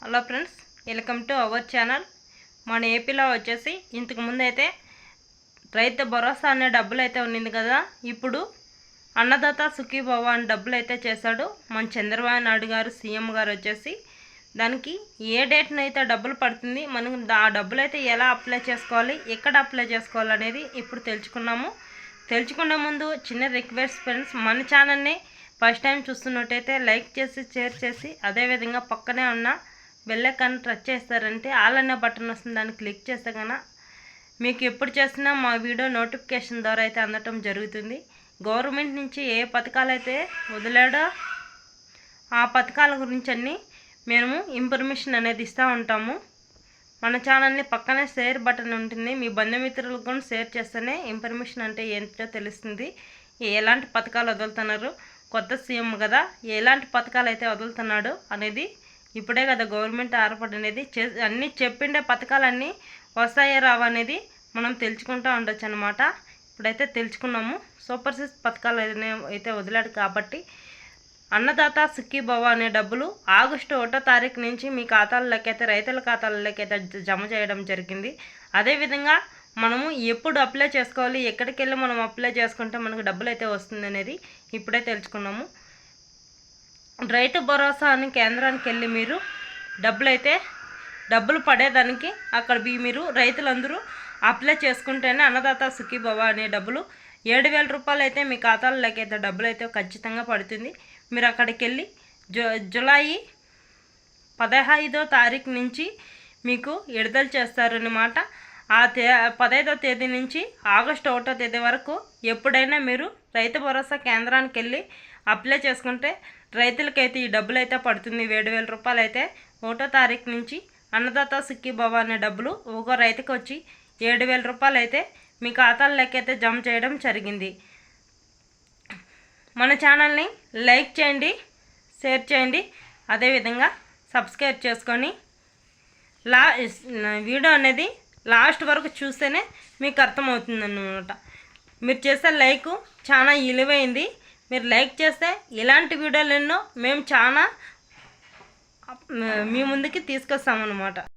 Hello friends, welcome to our channel. మన ఏపీలో వచ్చేసి ఇంతకు ముందు అయితే రైతు భరోసా అనే డబ్బులు అయితే ఉన్నింది కదా. ఇప్పుడు అన్నదాత సుఖీభవ అనే డబ్బులు అయితే చేశాడు మన చంద్రబాబు నాయుడు గారు, సీఎం గారు వచ్చేసి. దానికి ఏ డేట్న అయితే డబ్బులు పడుతుంది, మనం ఆ డబ్బులు అయితే ఎలా అప్లై చేసుకోవాలి, ఎక్కడ అప్లై చేసుకోవాలి అనేది ఇప్పుడు తెలుసుకునే ముందు చిన్న రిక్వెస్ట్ ఫ్రెండ్స్, మన ఛానల్ని ఫస్ట్ టైం చూస్తున్నట్టయితే లైక్ చేసి, షేర్ చేసి, అదేవిధంగా పక్కనే ఉన్న బెల్ ఐకాన్ టచ్ చేస్తారంటే ఆల్ అనే బటన్ వస్తుంది, దాన్ని క్లిక్ చేస్తే కన్నా మీకు ఎప్పుడు చేసినా మా వీడియో నోటిఫికేషన్ ద్వారా అయితే అందటం జరుగుతుంది. గవర్నమెంట్ నుంచి ఏ పథకాలు అయితే వదిలాడో ఆ పథకాల గురించి అన్నీ మేము ఇన్ఫర్మేషన్ అనేది ఇస్తూ ఉంటాము. మన ఛానల్ని పక్కనే షేర్ బటన్ ఉంటుంది, మీ బంధుమిత్రులకు కూడా షేర్ చేస్తేనే ఇన్ఫర్మేషన్ అంటే ఏంటో తెలుస్తుంది. ఎలాంటి పథకాలు వదులుతున్నారు, కొత్త సీఎం కదా, ఎలాంటి పథకాలు అయితే వదులుతున్నాడు అనేది ఇప్పుడే కదా గవర్నమెంట్ ఏర్పడినది. అన్నీ చెప్పిండే పథకాలన్నీ వస్తాయో రావా అనేది మనం తెలుసుకుంటూ ఉండొచ్చు అనమాట. ఇప్పుడైతే తెలుసుకున్నాము. సూపర్ సిక్స్ పథకాలు అయితే వదిలాడు కాబట్టి అన్నదాత సుఖీభవ అనే డబ్బులు ఆగస్టు 1వ తారీఖు నుంచి మీ ఖాతాల్లోకి అయితే, రైతుల ఖాతాల్లోకి అయితే జమ చేయడం జరిగింది. అదేవిధంగా మనము ఎప్పుడు అప్లై చేసుకోవాలి, ఎక్కడికి వెళ్ళి మనం అప్లై చేసుకుంటే మనకు డబ్బులు అయితే వస్తుంది అనేది ఇప్పుడే తెలుసుకున్నాము. రైతు భరోసా అని కేంద్రానికి వెళ్ళి మీరు డబ్బులు పడేదానికి అక్కడ మీరు రైతులందరూ అప్లై చేసుకుంటేనే అన్నదాత సుఖీభవ అనే డబ్బులు 7,000 రూపాయలు అయితే మీ ఖాతాల్లోకి అయితే డబ్బులు అయితే ఖచ్చితంగా పడుతుంది. మీరు అక్కడికి వెళ్ళి జూలై 15వ తారీఖు నుంచి మీకు విడుదల చేస్తారన్నమాట. ఆ 15వ తేదీ నుంచి ఆగస్టు 1వ తేదీ వరకు ఎప్పుడైనా మీరు రైతు భరోసా కేంద్రానికి వెళ్ళి అప్లై చేసుకుంటే రైతులకైతే ఈ డబ్బులు అయితే పడుతుంది. 7,000 రూపాయలు అయితే 1వ తారీఖు నుంచి అన్నదాత సుఖీభవ అనే డబ్బులు ఒక రైతుకి వచ్చి 7,000 రూపాయలు అయితే మీ ఖాతాల్లోకి అయితే జమ చేయడం జరిగింది. మన ఛానల్ని లైక్ చేయండి, షేర్ చేయండి, అదేవిధంగా సబ్స్క్రైబ్ చేసుకొని వీడియో అనేది లాస్ట్ వరకు చూస్తేనే మీకు అర్థమవుతుంది అన్నమాట. మీరు చేసే లైక్ చాలా విలువైంది. మీరు లైక్ చేస్తే ఇలాంటి వీడియోలు ఎన్నో మేము చాలా మీ ముందుకి తీసుకొస్తామన్నమాట.